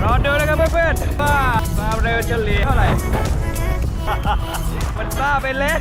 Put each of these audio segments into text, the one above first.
รอดูนะครับเพื่อนๆว่าความเร็วจะเหลือเท่าไหร่ มันซ่าไปแล้ว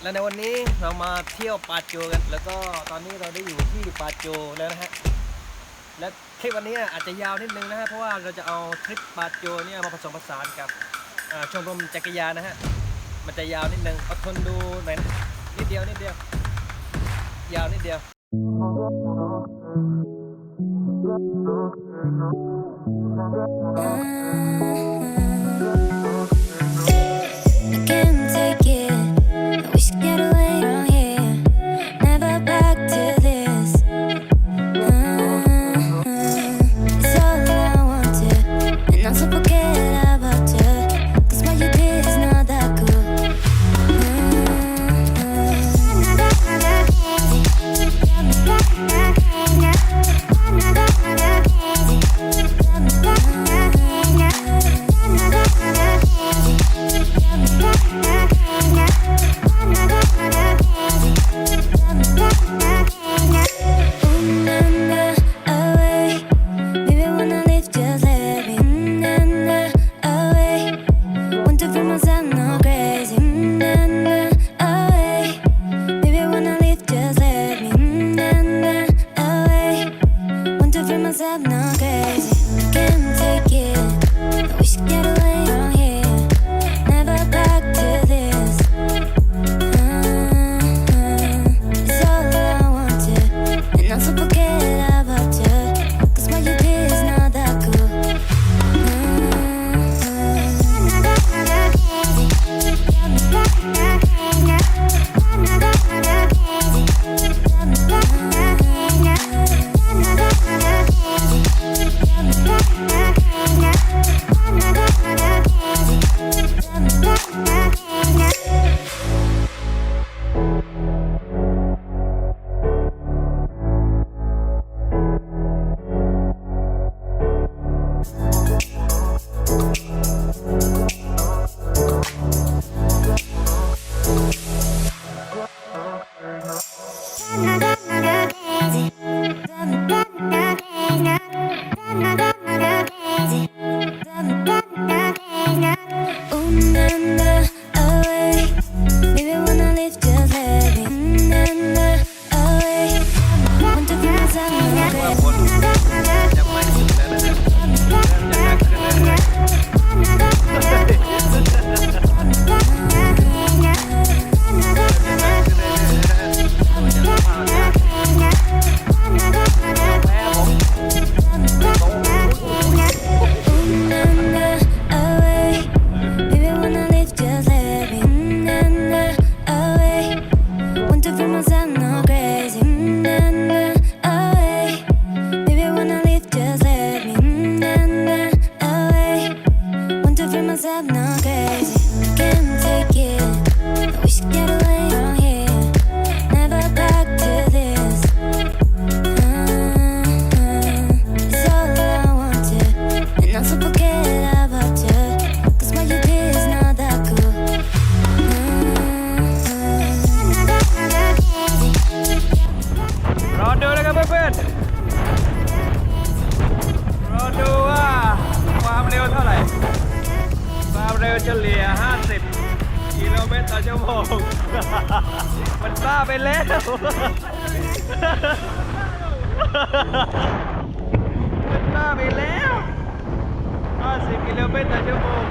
และในวันนี้เรามาเที่ยวปาโจกันแล้วก็ตอนนี้เราได้อยู่ที่ปาโจแล้วนะฮะและคลิปวันนี้อาจจะยาวนิดนึงนะฮะเพราะว่าเราจะเอาทริปปาโจเนี่ยมาผสมผสานกับชมรมจักรยานนะฮะมันจะยาวนิดนึงอดทนดูหน่อยนะนิดเดียวยาวนิดเดียวเฉลี่ย50 กิโลเมตรต่อชั่วโมง มันบ้าไปแล้ว มันบ้าไปแล้ว เอา 150 กิโลเมตรต่อชั่วโมง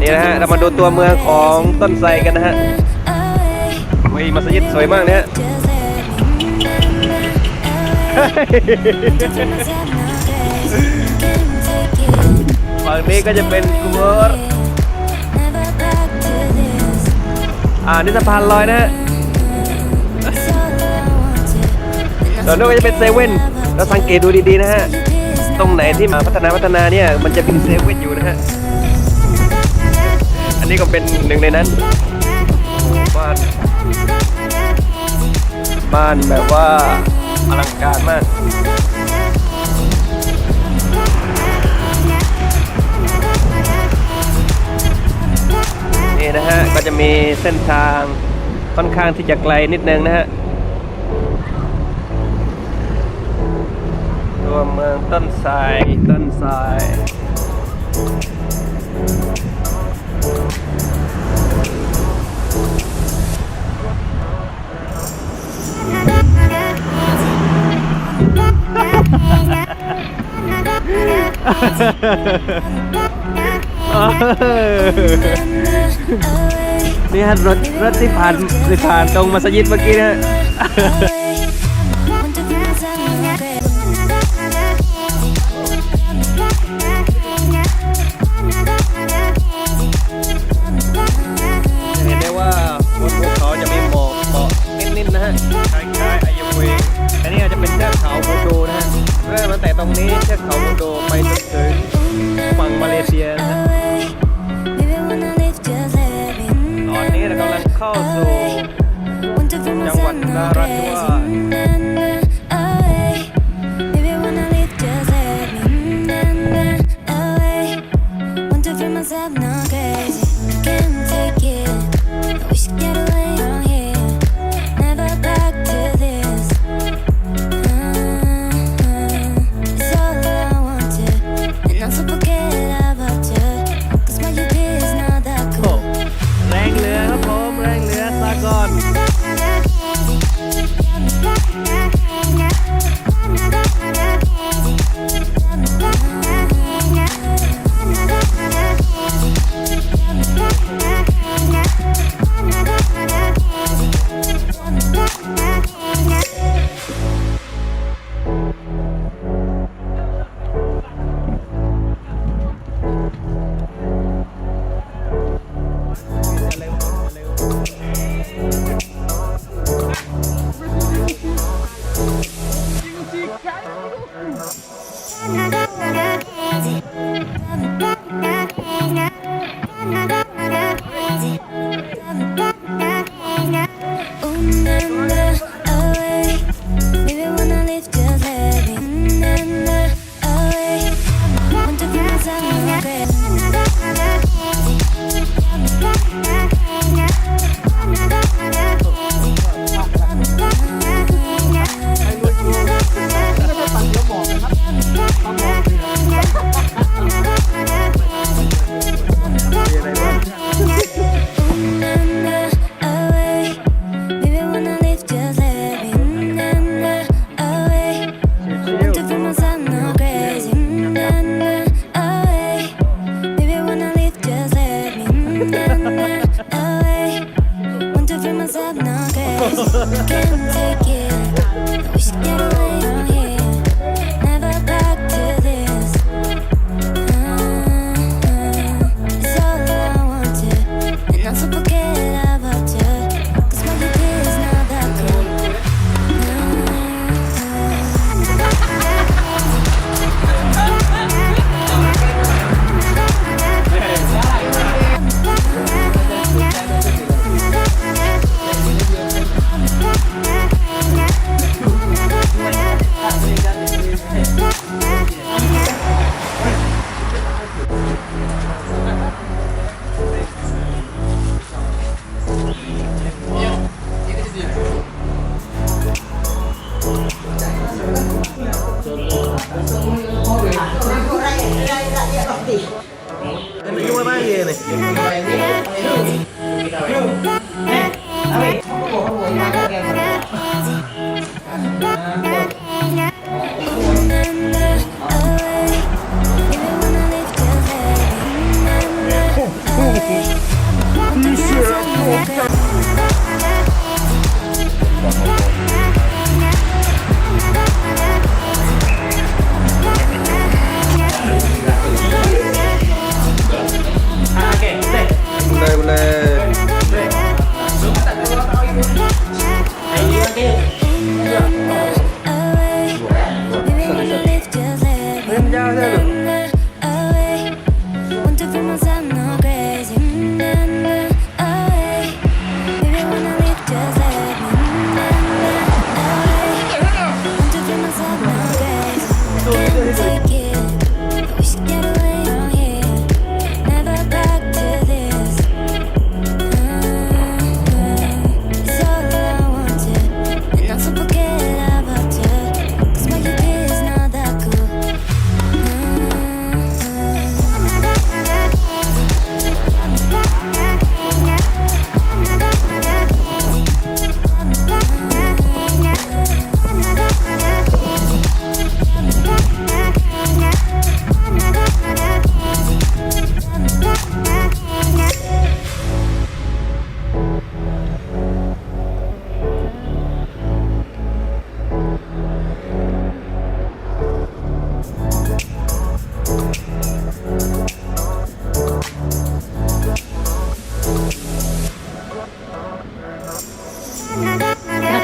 นี่นะฮะเรามาดูตัวเมืองของต้นไทรกันนะฮะวิมัสยิดสวยมากเนี่ยฝั่งนี้ก็จะเป็นกูเวอร์นี่สะพานลอยนะฮะตอนนู้นก็จะเป็นเซเว่นเราสังเกตดูดีๆนะฮะตรงไหนที่มาพัฒนาเนี่ยมันจะเป็นเซเว่นอยู่นะฮะอันนี้ก็เป็นหนึ่งในนั้นบ้านแบบว่าอลังการมากนี่นะฮะก็จะมีเส้นทางค่อนข้างที่จะไกลนิดนึงนะฮะตัวเมืองต้นไทรนี่ฮะรถที่ผ่านตรงมัสยิดเมื่อกี้นะเห็นได้ว่าบนภูเขาจะมีหมอกนิดๆนะฮะคล้ายๆอายเวงอันนี้อาจจะเป็นเทือกเขาโบโดนะฮะเริ่มตั้งแต่ตรงนี้เทือกเขาโบโดไปจนถึงฝั่งมาเลเซียนะฮะตอนนี้เรากำลังเข้าสู่จังหวัดนราธิวาส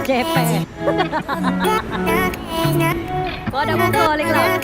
Capek. Kok ada mengkolik lah.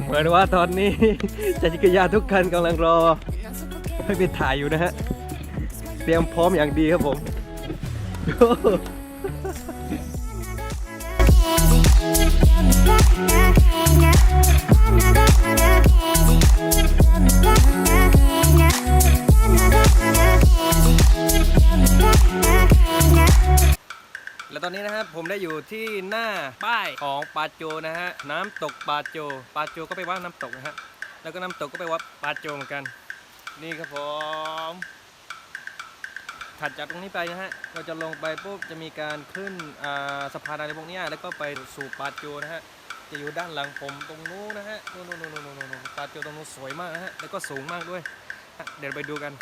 เหมือนว่าตอนนี้จักรยานทุกคันกำลังรอให้ไปถ่ายอยู่นะฮะเตรียมพร้อมอย่างดีครับผมและตอนนี้นะครับผมได้อยู่ที่หน้าป้ายของปาโจนะฮะน้ำตกปาโจก็ไปว่าน้ำตกนะฮะแล้วก็น้ำตกก็ไปวัดปาโจเหมือนกันนี่ครับผมถัดจากตรงนี้ไปนะฮะเราจะลงไปปุ๊บจะมีการขึ้นสะพานอะไรพวกนี้แล้วก็ไปสู่ปาโจนะฮะจะอยู่ด้านหลังผมตรงนู้นนะฮะนู่นปาโจตรงนู้นสวยมากนะฮะแล้วก็สูงมากด้วยเดี๋ยวไปดูกัน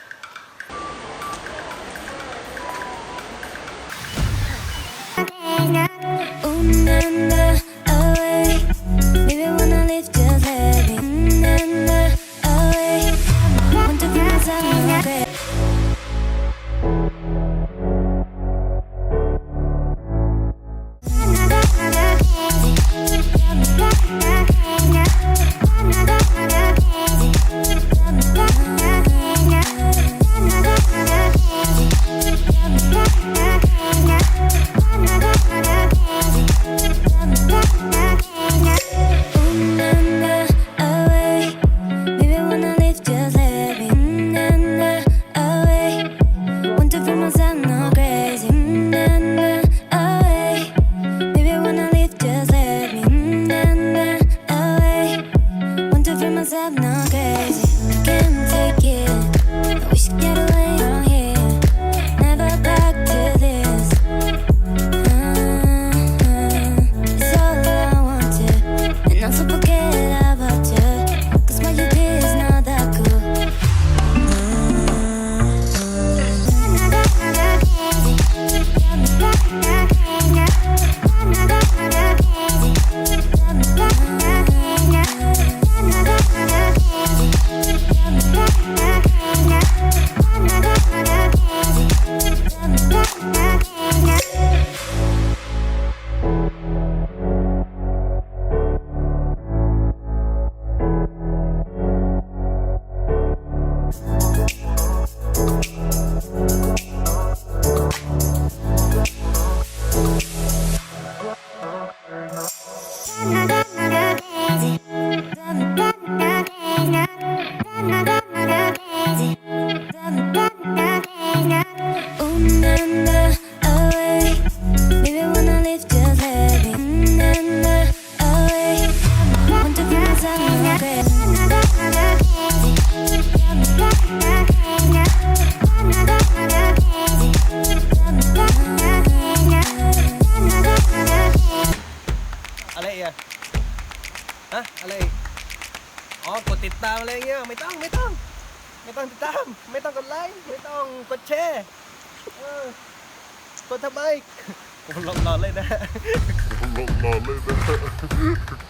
ตามอะไรเงี้ยไม่ต้องติดตามไม่ต้องกดไลค์ไม่ต้องกดแชร์กดทำไมผมรอเล่นนะ